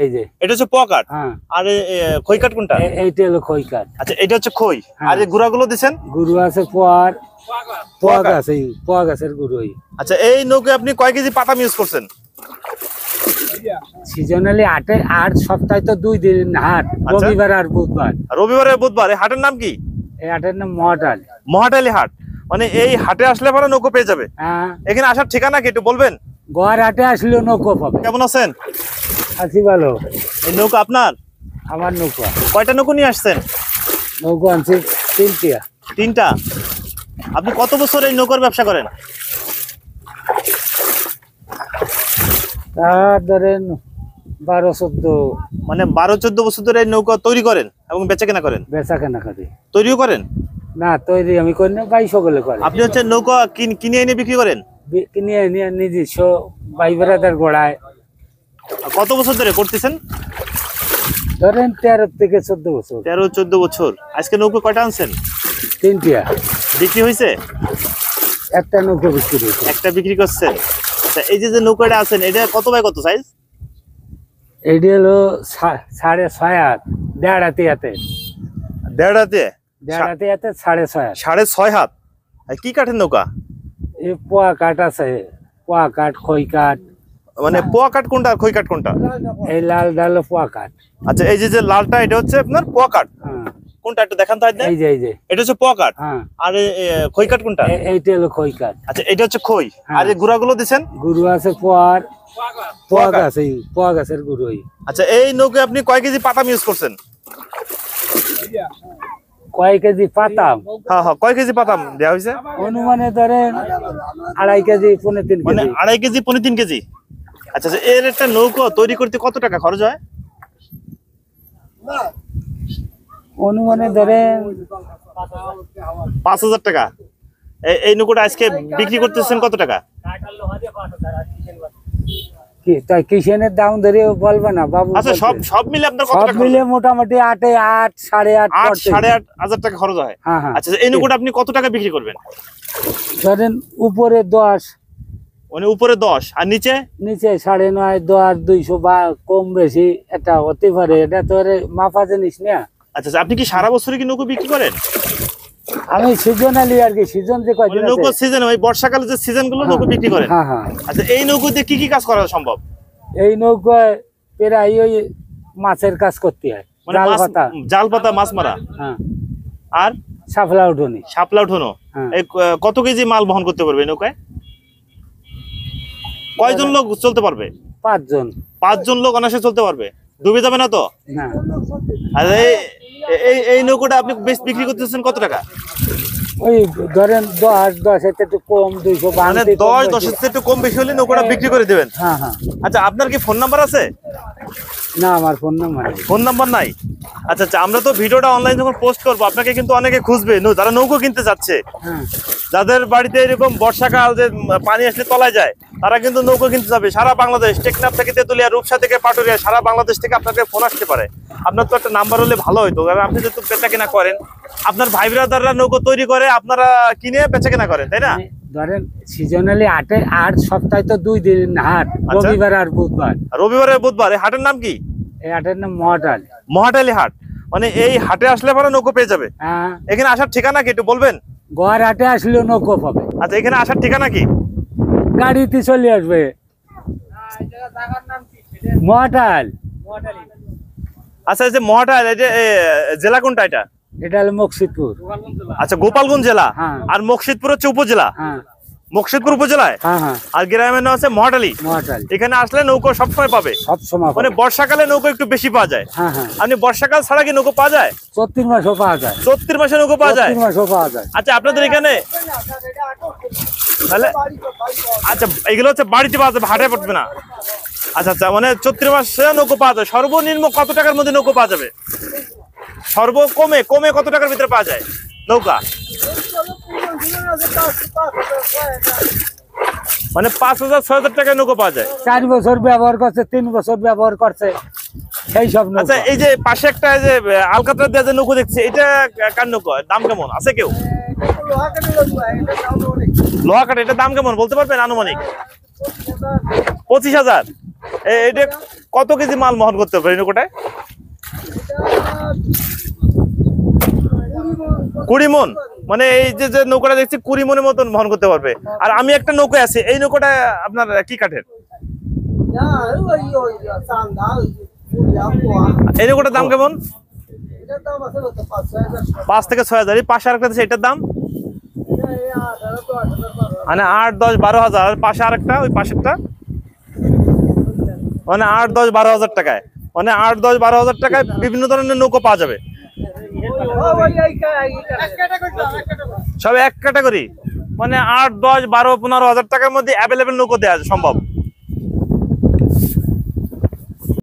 এই যে এটা হচ্ছে পোয়া কাঠ। হ্যাঁ। আর খই কাঠ কোনটা? এইটা হলো খই কাঠ। আচ্ছা, এটা হচ্ছে খই। আর এই গুড়াগুলো দিছেন? গুরু আছে পোয়া গাছ, এই পোয়া গাছের গুরুই। আচ্ছা, এই নৌকায় আপনি কয় কেজি পাতা ইউজ করছেন? সিজনালি 8 সপ্তাহে তো 2 দিন হাট, রবিবার আর বুধবার। রবিবার আর বুধবার। এই হাটের নাম কি? এই হাটের নাম মহাটালি। মহাটালি হাট। মানে এই হাটে আসলে পরে নৌকো পেয়ে যাবে। হ্যাঁ। এখানে আসার ঠিকানা কি একটু বলবেন? গোয়ার হাটে আসলে নৌকো পাবে। কেমন আছেন? আছি ভালো। এই নৌকা আপনার? আমার নৌকা। কয়টা নৌকো নিয়ে আসছেন? নৌকো আনছি 3টা। 3টা। আপনি কত বছর এই নৌকার ব্যবসা করেন? তার ধরেন 12-14। মানে 12-14 বছর ধরে এই নৌকা তৈরি করেন এবং বেচা কেনা করেন? বেচা কেনা করি। তৈরিও করেন? না, তৈরি আমি করি না, ভাই সকলে করে। আপনি হচ্ছে নৌকা কিনে এনে বিক্রি করেন? কিনে নিয়ে নিজস্ব ভাই বেড়াদার গোড়ায়। কত বছর ধরে করতেছেন? ধরেন 13 থেকে 14 বছর। 13-14 বছর। আজকে নৌকা কয়টা আনছেন? 3টা। বিক্রি হয়েছে? একটা নৌকো বিক্রি হয়েছে। একটা বিক্রি করছেন। আচ্ছা, এই যে নৌকাটা আছেন এটা কত বাই কত সাইজ? এটি হলো 6.5 হাত। দেড় হাতে হাতে। দেড় হাতে? 6.5 হাত। আর কি কাঠের নৌকা? এই পোয়া কাঠ আছে, পোয়া কাঠ, খই কাঠ। মানে পোয়া কাঠ কোনটা আর খই কাঠ কোনটা? এই লাল ডাল পোয়া কাঠ। আচ্ছা, এই যে লালটা এটা হচ্ছে আপনার পোয়া কাঠ। হ্যাঁ। কোনটা একটু দেখান তো? এই যে এটা হচ্ছে পোয়া কাঠ। হ্যাঁ। আর খই কাঠ কোনটা? এইটা হলো খই কাঠ। আচ্ছা, এটা হচ্ছে খই। আর এই গুড়াগুলো দিছেন? গুরু আছে পোয়া গাছ, এই পোয়া গাছের গুরুই। আচ্ছা, এই নৌকায় আপনি কয় কেজি পাতা ইউজ করছেন? কয় কেজি পাতা? হ্যাঁ হ্যাঁ, কয় কেজি পাতা দেওয়া হয়েছে? অনুমানে ধরেন 2.5 কেজি, 3.5 কেজি। মানে 2.5 কেজি, 3.5 কেজি। আচ্ছা, এর একটা নৌকা তৈরি করতে কত টাকা খরচ হয়? অনুমানে ধরেন 5,000 টাকা। এই নৌকাটা আজকে বিক্রি করতেছেন কত টাকা? কি তাই কিষেনের দাম ধরে বলবে না বাবু? আচ্ছা, সব মিলে আপনার কত সব টাকা? মিলে মোটামুটি 8, 8.5 8,500 টাকা খরচ হয়। হ্যাঁ হ্যাঁ। আচ্ছা, এই নৌকাটা আপনি কত টাকা বিক্রি করবেন? ধরেন উপরে 10, মানে উপরে 10 আর নিচে? নিচে 9.5, 10, 200 বা কম বেশি এটা হতে পারে। এটা তো মাপা জিনিস না। আচ্ছা, আপনি কি সারা বছরই কি নৌকা বিক্রি করেন? আমি সিজনালি আর কি, সিজন যে কয়দিন নৌকা সিজন, ওই বর্ষাকালে যে সিজন গুলো নৌকা বিক্রি করেন? হ্যাঁ হ্যাঁ। আচ্ছা, এই নৌকা দিয়ে কি কাজ করা সম্ভব? এই নৌকায় প্রায় ওই মাছের কাজ করতে হয়। জাল পাতা, মাছ মারা। হ্যাঁ। আর শাপলা উঠোনি। শাপলা উঠানো। এই কত কেজি মাল বহন করতে পারবে নৌকায়? কয়জন লোক চলতে পারবে? 5 জন। 5 জন লোক অনায়াসে চলতে পারবে? ডুবে যাবে না তো? না। আর এই নৌকাটা আপনি বিক্রি করতেছেন কত টাকা? ওই ধরেন 10 এর একটু কম, 200 মানে 10 এর একটু কম বেশি হলে নৌকাটা বিক্রি করে দিবেন? হ্যাঁ হ্যাঁ। আচ্ছা, আপনার কি ফোন নাম্বার আছে? না, আমার ফোন নাম্বার নাই। আচ্ছা আচ্ছা, আমরা তো ভিডিওটা অনলাইন যখন পোস্ট করবো আপনাকে কিন্তু অনেকে খুঁজবে, যারা নৌকো কিনতে যাচ্ছে। যাদের বাড়িতে এরকম বর্ষাকাল যে পানি আসলে তলায় যায়, তারা কিন্তু নৌকো কিনতে যাবে। সারা বাংলাদেশ, টেকনাফ থেকে তেতুলিয়া, রূপসা থেকে পাটুরিয়া, সারা বাংলাদেশ থেকে আপনাকে ফোন আসতে পারে। আপনার তো একটা নাম্বার হলে ভালো হইতো, কারণ আপনি যেহেতু বেচা কেনা করেন, আপনার ভাই ব্রাদাররা নৌকো তৈরি করে, আপনারা কিনে বেচা কেনা করেন, তাই না? ধরেন সিজনালি 8 সপ্তাহে তো 2 দিন হাট, রবিবার আর বুধবার। রবিবার আর বুধবার। এই হাটের নাম কি? এই হাটের নাম মহাটালি। মহাটালি হাট। মানে এই হাটে আসলে পরে নৌকো পেয়ে যাবে। হ্যাঁ। এখানে আসার ঠিকানা কি একটু বলবেন? গোয়ার হাটে আসলে নৌকো পাবে। আচ্ছা, এখানে আসার ঠিকানা কি? গাড়িতে চলে আসবে। মহাটাল। আচ্ছা, এই যে মহাটাল, এই যে জেলা কোনটা এটা? এটা হলো মুর্শিদপুর। আচ্ছা, গোপালগঞ্জ জেলা। আর মুর্শিদপুর হচ্ছে উপজেলা। মুর্শিদপুর উপজেলায়। আর গ্রামের নাম আছে মহাটালি। এখানে আসলে নৌকো সবসময় পাবে। সবসময়। মানে বর্ষাকালে নৌকো একটু বেশি পাওয়া যায়। আপনি বর্ষাকাল ছাড়া কি নৌকো পাওয়া যায়? 34 মাসও পাওয়া যায়। 34 মাসে নৌকো পাওয়া যায়? 34 মাসও পাওয়া যায়। আচ্ছা, আপনাদের এখানে তাহলে আচ্ছা, এগুলো হচ্ছে বাড়িতে পাওয়া যাবে, হাটে পড়বে না? আচ্ছা আচ্ছা, মানে 34 মাসে নৌকো পাওয়া যায়। সর্বনিম্ন কত টাকার মধ্যে নৌকো পাওয়া যাবে? কমে কত টাকার ভিতরে পাওয়া যায় নৌকা? মানে 5,000-6,000 টাকায় নৌকো পাওয়া যায়। 4 বছর ব্যবহার করছে, 3 বছর ব্যবহার করছে, সেই সব নৌকা। আচ্ছা, এই যে পাশে একটা যে আলকাতরা দেওয়া যে নৌকো দেখছি, এটা কার নৌকো? দাম কেমন আছে কেউ? লোহা কাঠ। এটার দাম কেমন বলতে পারবেন আনুমানিক? 25,000। এটা কত কেজি মাল বহন করতে পারবে এই নৌকোটায়? 20 মন। মানে এই যে যে নৌকাটা দেখছি 20 মনের মতন বহন করতে পারবে। আর আমি একটা নৌকা আছে, এই নৌকাটা আপনার কি কাঠের? এই নৌকাটার দাম কেমন? 5 থেকে 6 হাজার। এই পাশে আরেকটা আছে, এটার দাম মানে 8, 10, 12 হাজার। পাশে আরেকটা, ওই পাশেরটা মানে 8, 10, 12 হাজার টাকায়। মানে 8, 10, 12 হাজার টাকায় বিভিন্ন ধরনের নৌকা পাওয়া যাবে। সব এক ক্যাটাগরি। মানে 8, 10, 12, 15 হাজার টাকার মধ্যে অ্যাভেলেবেল নৌকো দেওয়া সম্ভব।